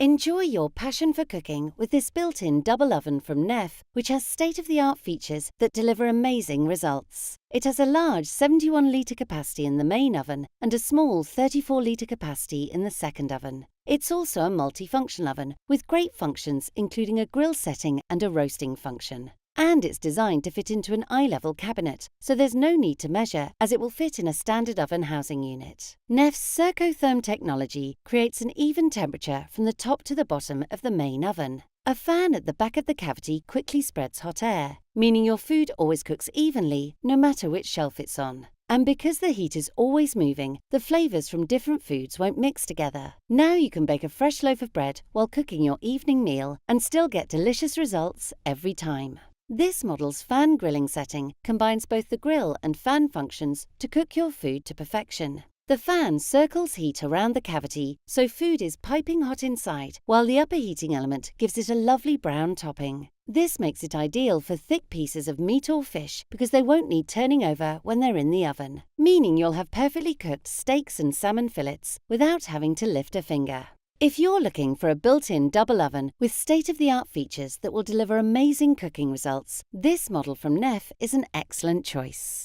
Enjoy your passion for cooking with this built-in double oven from Neff, which has state-of-the-art features that deliver amazing results. It has a large 71-litre capacity in the main oven and a small 34-litre capacity in the second oven. It's also a multifunction oven with great functions including a grill setting and a roasting function. And it's designed to fit into an eye-level cabinet, so there's no need to measure as it will fit in a standard oven housing unit. Neff's CircoTherm technology creates an even temperature from the top to the bottom of the main oven. A fan at the back of the cavity quickly spreads hot air, meaning your food always cooks evenly no matter which shelf it's on. And because the heat is always moving, the flavours from different foods won't mix together. Now you can bake a fresh loaf of bread while cooking your evening meal and still get delicious results every time. This model's fan grilling setting combines both the grill and fan functions to cook your food to perfection. The fan circles heat around the cavity, so food is piping hot inside, while the upper heating element gives it a lovely brown topping. This makes it ideal for thick pieces of meat or fish because they won't need turning over when they're in the oven, meaning you'll have perfectly cooked steaks and salmon fillets without having to lift a finger. If you're looking for a built-in double oven with state-of-the-art features that will deliver amazing cooking results, this model from Neff is an excellent choice.